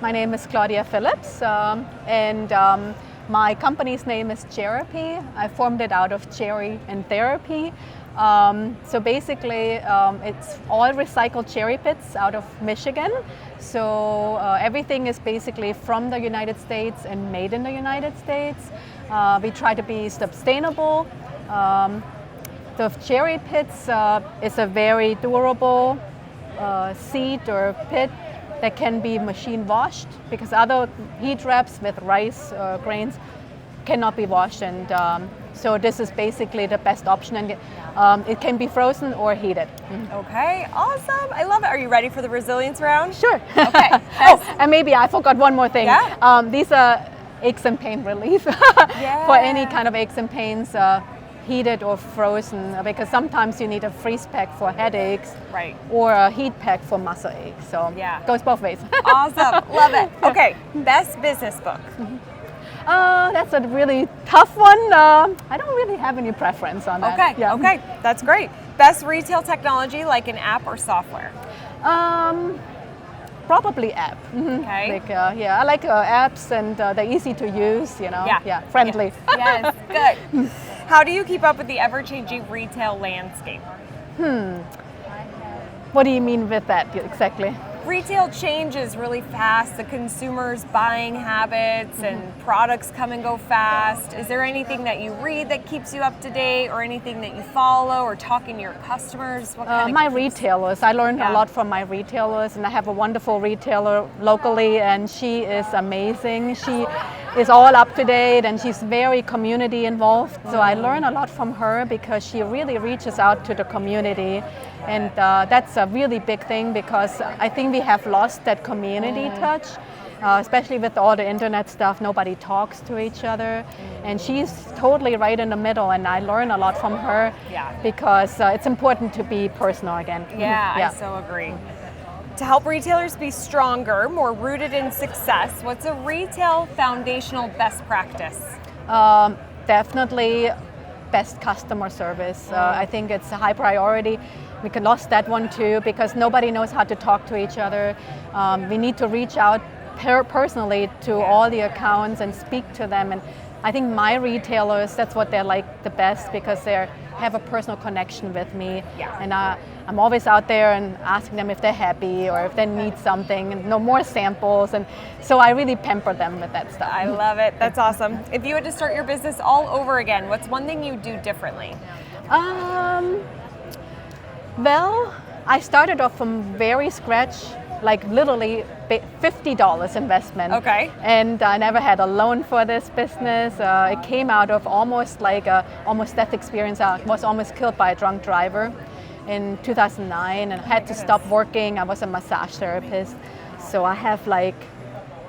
My name is Claudia Phillips, and my company's name is Cherapy. I formed it out of cherry and therapy. So basically, it's all recycled cherry pits out of Michigan. So everything is basically from the United States and made in the United States. We try to be sustainable. The cherry pits is a very durable seed or pit that can be machine washed, because other heat wraps with rice grains cannot be washed, and so this is basically the best option, and it can be frozen or heated. Okay, awesome. I love it. Are you ready for the resilience round? Sure. Okay. Oh, and maybe I forgot one more thing. Yeah. These are aches and pain relief for any kind of aches and pains. Heated or frozen, because sometimes you need a freeze pack for headaches, right, or a heat pack for muscle aches. So yeah, it goes both ways. Awesome, love it. Okay, best business book. That's a really tough one. I don't really have any preference on that. Okay, yeah. Okay, that's great. Best retail technology, like an app or software? Probably app. Okay. Like, I like apps, and they're easy to use. Yeah, friendly. Yes, good. How do you keep up with the ever-changing retail landscape? What do you mean with that exactly? Retail changes really fast, the consumers' buying habits and products come and go fast. Is there anything that you read that keeps you up to date, or anything that you follow, or talking to your customers? What kind my retailers. I learned a lot from my retailers, and I have a wonderful retailer locally, and she is amazing. She is all up to date, and she's very community involved. So I learn a lot from her, because she really reaches out to the community. And that's a really big thing, because I think we have lost that community touch, especially with all the internet stuff. Nobody talks to each other, and she's totally right in the middle, and I learn a lot from her, because it's important to be personal again. Yeah, I so agree. To help retailers be stronger, more rooted in success, what's a retail foundational best practice? Definitely best customer service. I think it's a high priority. We lost that one too, because nobody knows how to talk to each other. We need to reach out personally to all the accounts and speak to them. And I think my retailers, that's what they're like the best, because they have a personal connection with me. And I'm always out there and asking them if they're happy or if they need something, and no more samples. And so I really pamper them with that stuff. I love it. That's awesome. If you had to start your business all over again, what's one thing you do differently? Well, I started off from very scratch, like literally $50 investment. Okay. And I never had a loan for this business. It came out of almost like a almost death experience. I was almost killed by a drunk driver in 2009, and had to stop working. I was a massage therapist, so I have like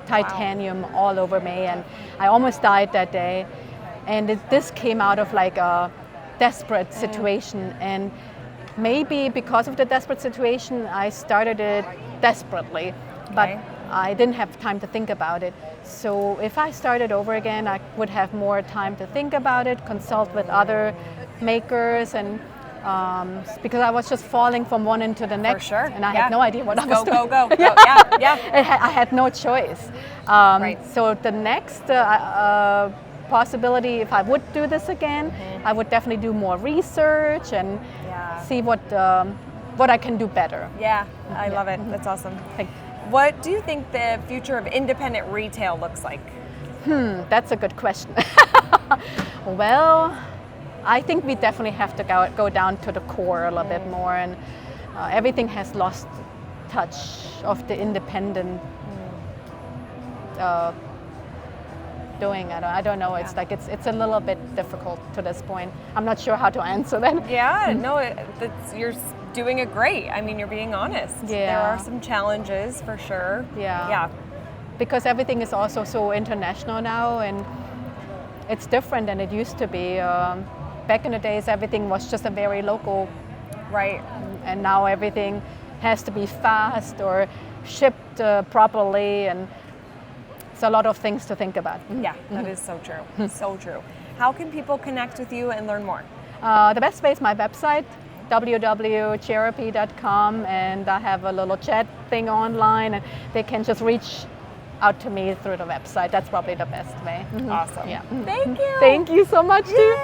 titanium all over me, and I almost died that day. And this came out of like a desperate situation, and maybe because of the desperate situation, I started it desperately, but I didn't have time to think about it. So if I started over again, I would have more time to think about it, consult with other makers, and because I was just falling from one into the next, and I had no idea what I was doing. Go. I had no choice. So the next possibility, if I would do this again, I would definitely do more research and see what I can do better. Yeah, I love it. That's awesome. What do you think the future of independent retail looks like? That's a good question. Well, I think we definitely have to go down to the core a little bit more, and everything has lost touch of the independent doing it. I don't know. It's like it's a little bit difficult to this point. I'm not sure how to answer that. Yeah, no, you're doing it great. I mean, you're being honest. There are some challenges for sure. Yeah. Because everything is also so international now, and it's different than it used to be. Back in the days, everything was just a very local. Right. And now everything has to be fast or shipped properly, and it's a lot of things to think about. Yeah, that is so true. So true. How can people connect with you and learn more? The best way is my website, www.cherapy.com, and I have a little chat thing online, and they can just reach out to me through the website. That's probably the best way. Awesome. Yeah. Thank you. Thank you so much, too.